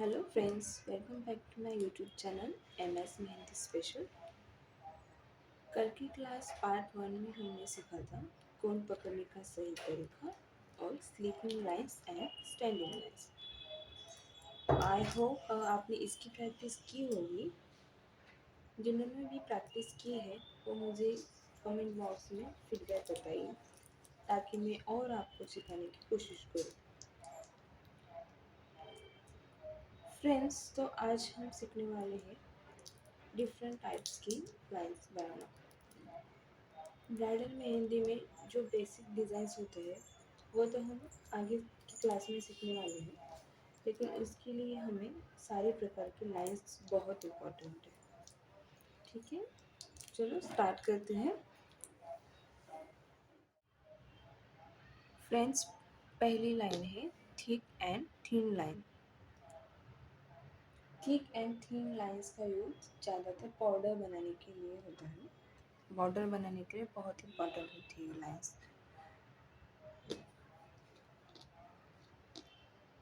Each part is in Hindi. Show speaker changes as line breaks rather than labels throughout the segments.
Hello friends, welcome back to my YouTube channel MS Mehndi special. कल की क्लास पार्ट वन में हमने सीखा था कोन पकड़ने का सही तरीका और sleeping lines and standing lines. I hope आपने इसकी प्रैक्टिस की होगी। जिन्होंने भी प्रैक्टिस की है वो मुझे कमेंट बॉक्स में फीडबैक बताइए ताकि मैं और आपको सिखाने की कोशिश करूँ। फ्रेंड्स, तो आज हम सीखने वाले हैं डिफरेंट टाइप्स की लाइन्स बनाना। ब्राइडल मेहंदी में जो बेसिक डिज़ाइंस होते हैं वो तो हम आगे की क्लास में सीखने वाले हैं, लेकिन उसके लिए हमें सारे प्रकार के लाइंस बहुत इम्पोर्टेंट है। ठीक है, चलो स्टार्ट करते हैं। फ्रेंड्स, पहली लाइन है thick and thin line. Thick and thin lines का यूज ज़्यादातर पाउडर बनाने के लिए होता है। बॉर्डर बनाने के लिए बहुत इंपॉर्टेंट होती है लाइंस।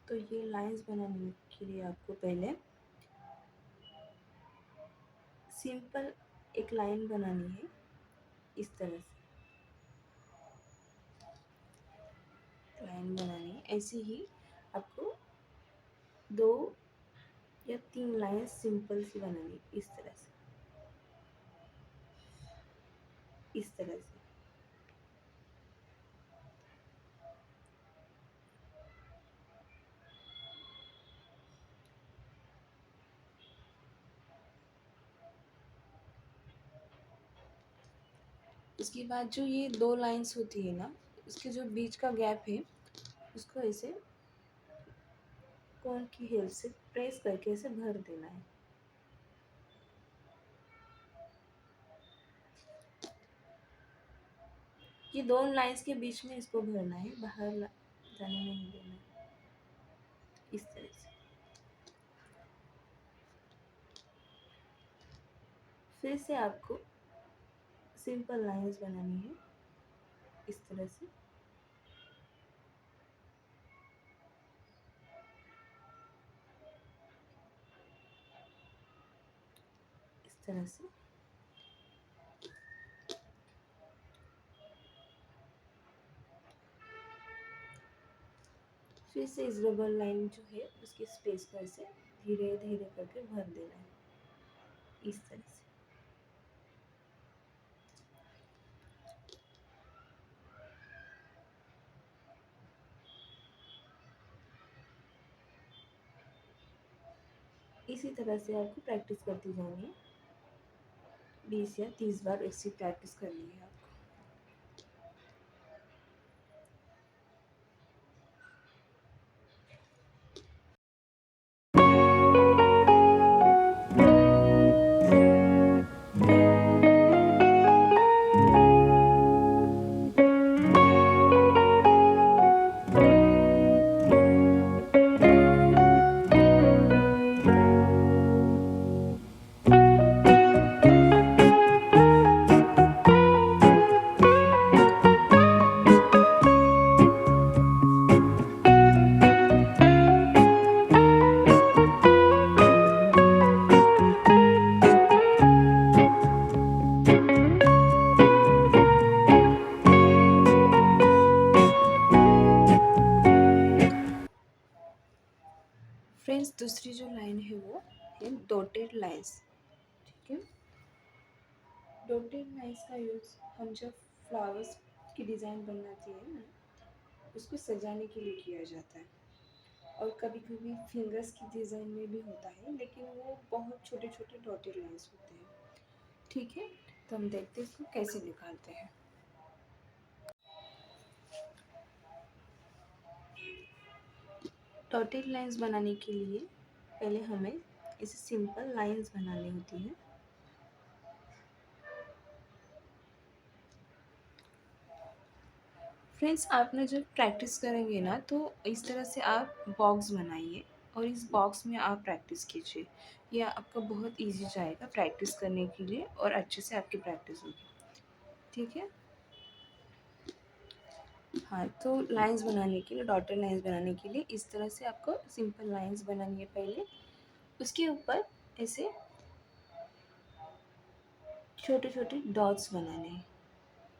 तो ये लाइंस बनाने के लिए आपको पहले सिंपल एक लाइन बनानी है। इस तरह से लाइन बनानी है। ऐसे ही आपको दो या तीन लाइन सिंपल सी बनानी है। इस तरह से, इस तरह से। उसके बाद जो ये दो लाइंस होती है ना, उसके जो बीच का गैप है उसको ऐसे कोन की हेल्प से प्रेस करके ऐसे भर देना है। ये दोनों लाइंस के बीच में इसको भरना है, बाहर जाने नहीं देना है। इस तरह से फिर से आपको सिंपल लाइंस बनानी है। इस तरह से, इस तरह से। फिर से इस रबर लाइन जो है उसके स्पेस पर से धीरे धीरे करके भर देना है। इस तरह से। इसी तरह से आपको प्रैक्टिस करती जानी है। 20 या 30 बार ऐसी प्रैक्टिस करनी है आपको। फ्रेंड्स, दूसरी जो लाइन है वो है डॉटेड लाइंस। ठीक है, डॉटेड लाइंस का यूज़ हम जब फ्लावर्स की डिज़ाइन बनाते हैं ना, उसको सजाने के लिए किया जाता है। और कभी कभी फिंगर्स की डिज़ाइन में भी होता है, लेकिन वो बहुत छोटे छोटे डॉटेड लाइंस होते हैं। ठीक है, तो हम देखते हैं इसको कैसे निकालते हैं। डॉटेड लाइंस बनाने के लिए पहले हमें इसे सिंपल लाइंस बनानी होती है। फ्रेंड्स, आपने जब प्रैक्टिस करेंगे ना तो इस तरह से आप बॉक्स बनाइए और इस बॉक्स में आप प्रैक्टिस कीजिए। यह आपका बहुत इजी जाएगा प्रैक्टिस करने के लिए और अच्छे से आपकी प्रैक्टिस होगी। ठीक है, हाँ, तो लाइंस बनाने के लिए, डॉटेड लाइंस बनाने के लिए इस तरह से आपको सिंपल लाइंस बनानी है पहले। उसके ऊपर ऐसे छोटे छोटे डॉट्स बनाने हैं,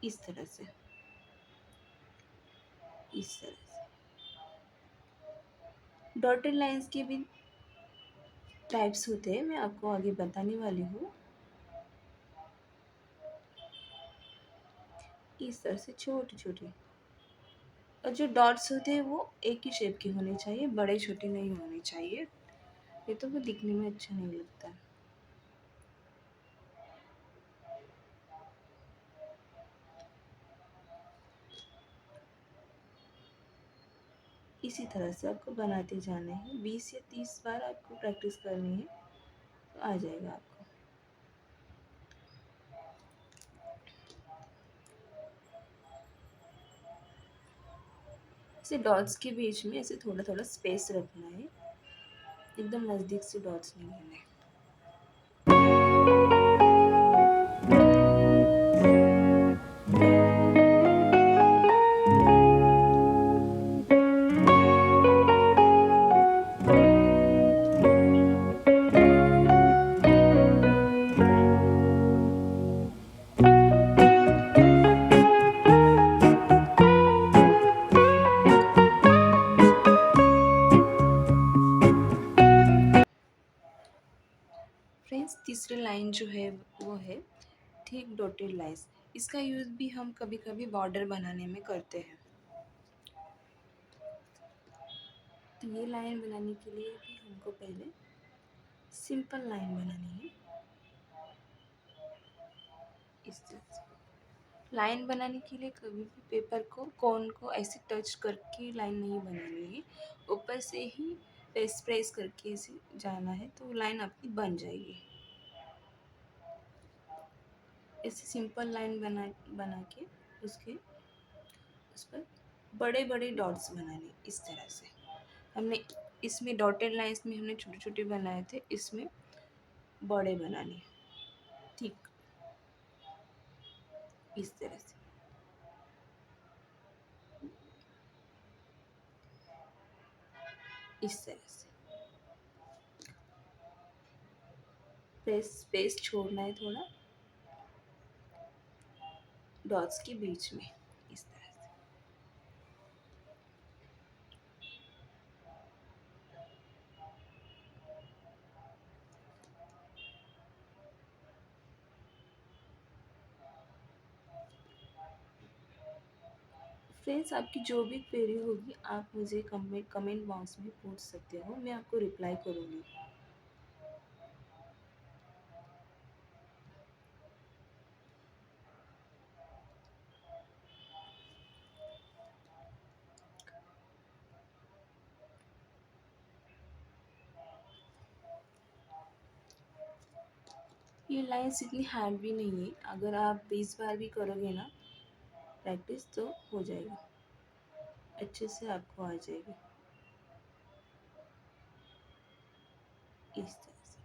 इस तरह से, इस तरह से। डॉटेड लाइंस के भी टाइप्स होते हैं, मैं आपको आगे बताने वाली हूँ। इस तरह से छोटे छोटे, और जो डॉट्स होते हैं वो एक ही शेप के होने चाहिए, बड़े छोटे नहीं होने चाहिए, ये तो वो दिखने में अच्छा नहीं लगता। इसी तरह से आपको बनाते जाना है, 20 या 30 बार आपको प्रैक्टिस करनी है, तो आ जाएगा आपको। ऐसे डॉट्स के बीच में ऐसे थोड़ा थोड़ा स्पेस रखना है, एकदम नज़दीक से डॉट्स नहीं लेने हैं। फ्रेंड्स, तीसरी लाइन जो है वो है थिक डॉटेड लाइंस। इसका यूज़ भी हम कभी कभी बॉर्डर बनाने में करते हैं। तो ये लाइन बनाने के लिए भी हमको पहले सिंपल लाइन बनानी है, इस तरह से। लाइन बनाने के लिए कभी भी पेपर को, कोन को ऐसे टच करके लाइन नहीं बनानी है, ऊपर से ही प्रेस प्रेस करके ऐसे जाना है, तो लाइन आपकी बन जाएगी। ऐसे सिंपल लाइन बना बना के उसके उस पर बड़े बड़े डॉट्स बनाने, इस तरह से। हमने इसमें डॉटेड लाइंस में हमने छोटे छोटे बनाए थे, इसमें बड़े बनाने, ठीक इस तरह से। इस तरह से स्पेस स्पेस छोड़ना है थोड़ा डॉट्स के बीच में, इस तरह से। फ्रेंड्स, आपकी जो भी क्वेरी होगी आप मुझे कमेंट बॉक्स में पूछ सकते हो, मैं आपको रिप्लाई करूँगी। ये लाइंस इतनी हार्ड भी नहीं है, अगर आप 20 बार भी करोगे ना प्रैक्टिस, तो हो जाएगा, अच्छे से आपको आ जाएगी, इस तरह से।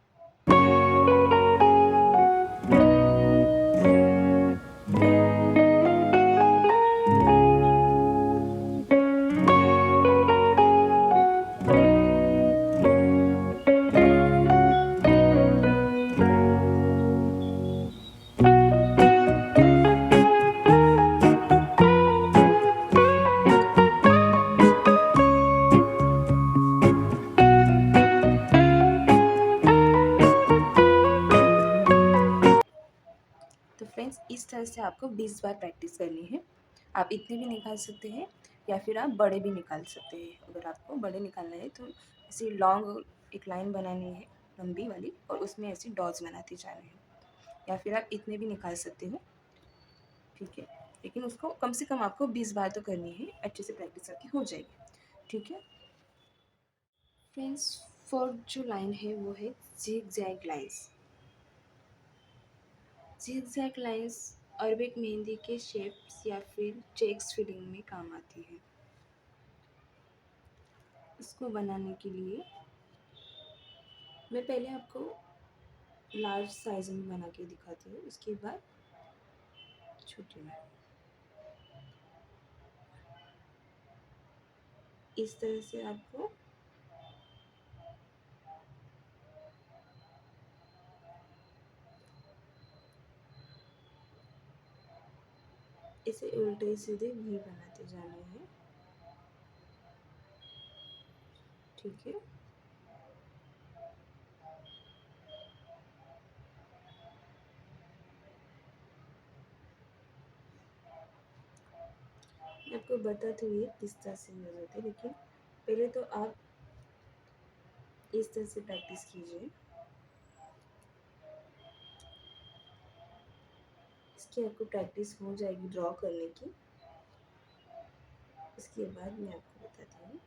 तो फ्रेंड्स, इस तरह से आपको 20 बार प्रैक्टिस करनी है। आप इतने भी निकाल सकते हैं या फिर आप बड़े भी निकाल सकते हैं। अगर आपको बड़े निकालना है तो ऐसी लॉन्ग एक लाइन बनानी है, लंबी वाली, और उसमें ऐसी डॉट्स बनाते जाने हैं, या फिर आप इतने भी निकाल सकते हो, ठीक है। लेकिन उसको कम से कम आपको 20 बार तो करनी है, अच्छे से प्रैक्टिस करके हो जाएगी, ठीक है। फ्रेंड्स, फोर्थ जो लाइन है वो है zigzag lines. Zigzag lines Arabic mehndi के शेप्स या फिर चेक्स फिलिंग में काम आती है। इसको बनाने के लिए मैं पहले आपको लार्ज साइज में बना के दिखाती हूँ, उसके बाद छोटे में। इस तरह से आपको इसे उल्टे सीधे वी बनाते जाना है। ठीक है, मैं आपको बताती हुई किस तरह से यूज होती है, लेकिन पहले तो आप इस तरह से प्रैक्टिस कीजिए। इसकी आपको प्रैक्टिस हो जाएगी ड्रॉ करने की। इसके बाद मैं आपको बताती हूँ।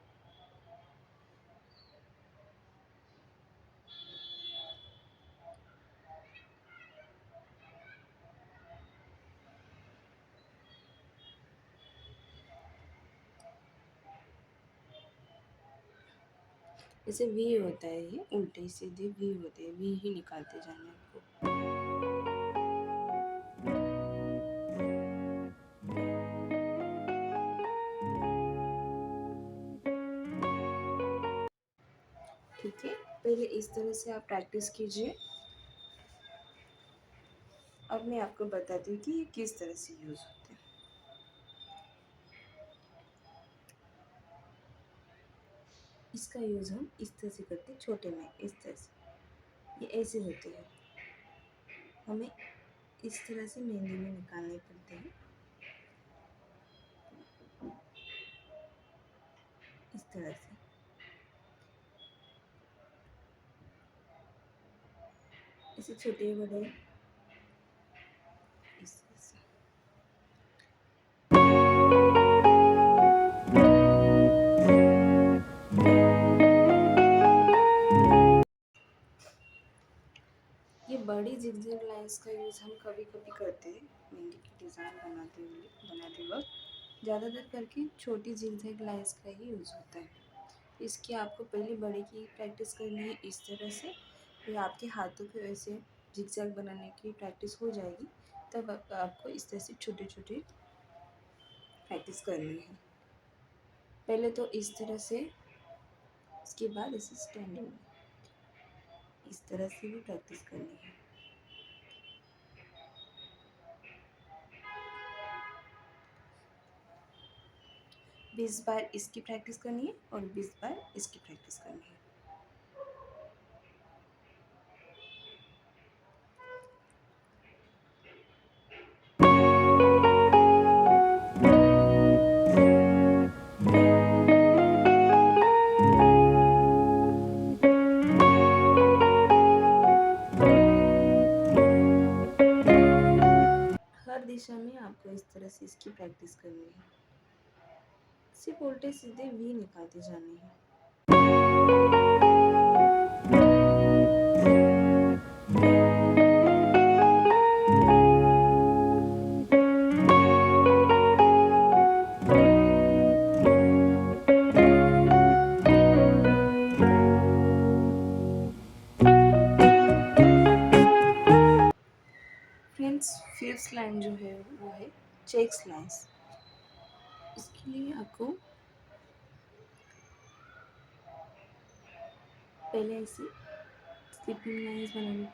जैसे वी होता है, ये उल्टे सीधे वी होते हैं, वी ही निकालते जाना है आपको। ठीक है, पहले इस तरह से आप प्रैक्टिस कीजिए। अब मैं आपको बताती हूँ कि ये किस तरह से यूज़ होते हैं। इसका यूज़ हम इस तरह से करते हैं, छोटे में इस तरह से, ये ऐसे होते हैं, हमें इस तरह से मेहंदी में निकालने पड़ते हैं, इस तरह से। इसे छोटे बड़े इस तरह से। ये बड़ी जिगजैग लाइंस का यूज़ हम कभी कभी करते हैं मेहंदी की डिज़ाइन बनाते वक्त। ज़्यादातर करके छोटी जिगजैग लाइंस का ही यूज़ होता है। इसकी आपको पहले बड़े की प्रैक्टिस करनी है इस तरह से, फिर आपके हाथों पे वैसे जिगजैग बनाने की प्रैक्टिस हो जाएगी, तब आपको इस तरह से छोटे छोटे प्रैक्टिस करनी है। पहले तो इस तरह से, इसके बाद इसे स्टैंडिंग में इस तरह से भी प्रैक्टिस करनी है। 20 बार इसकी प्रैक्टिस करनी है और 20 बार इसकी प्रैक्टिस करनी है। हर दिशा में आपको इस तरह से इसकी प्रैक्टिस करनी है। सिर्फ उल्टे सीधे वी निकालते जाने हैं। फ्रेंड्स, फिफ्थ लाइन जो है वो है चेक्स लाइंस। इसके लिए आपको पहले ऐसे स्लिपिंग लाइंस बनानी।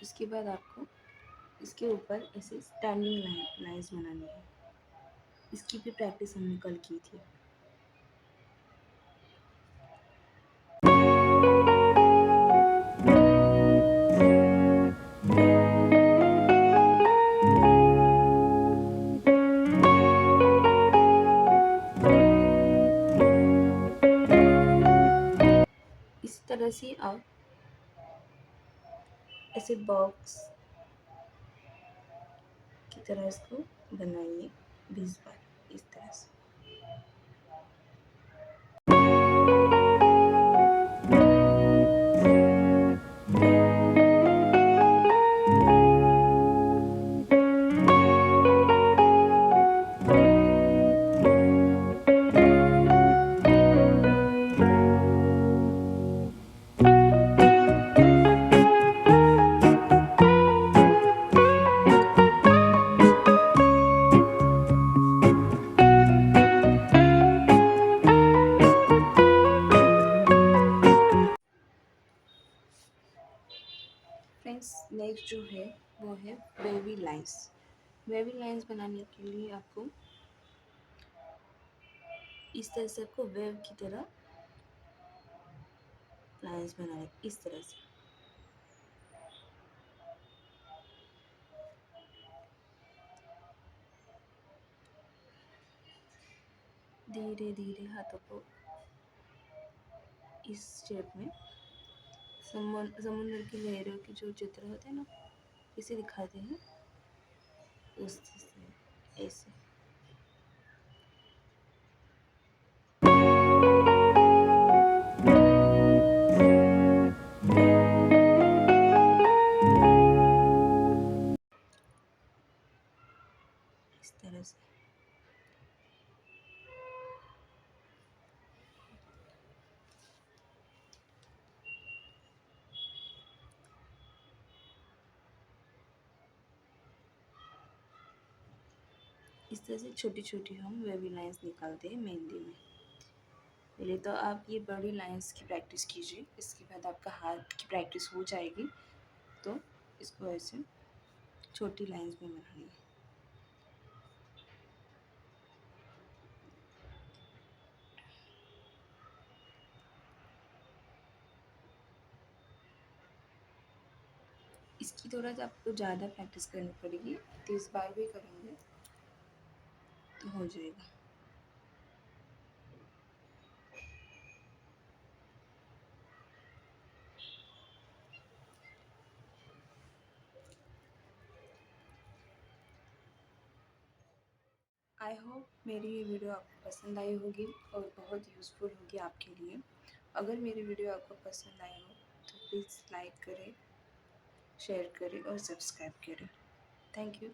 इसके बाद आपको इसके ऊपर ऐसे स्टैंडिंग लाइंस बनानी है। इसकी भी प्रैक्टिस हमने कल की थी। इस तरह से आप ऐसे बॉक्स की तरह इसको बनाइए 20 बार इस तरह से। नेक्स्ट जो है वो है वेवी लाइन्स। वेवी लाइन्स बनाने के लिए आपको इस तरह से आपको वेव की तरह लाइन्स बनाने, इस तरह से। धीरे धीरे हाथों को इस शेप में समुद्र की लहरों के जो चित्र होते हैं ना, इसे दिखाते हैं उस से ऐसे। इस तरह से छोटी छोटी हम वेवी लाइंस निकालते हैं मेहंदी में। पहले तो आप ये बड़ी लाइंस की प्रैक्टिस कीजिए, इसके बाद आपका हाथ की प्रैक्टिस हो जाएगी तो इसको ऐसे छोटी लाइंस में बनानी है। इसकी थोड़ा सा आपको ज़्यादा प्रैक्टिस करनी पड़ेगी, 30 बार भी करेंगे तो हो जाएगा। आई होप मेरी ये वीडियो आपको पसंद आई होगी और बहुत यूज़फुल होगी आपके लिए। अगर मेरी वीडियो आपको पसंद आई हो तो प्लीज़ लाइक करें, शेयर करें और सब्सक्राइब करें। Thank you.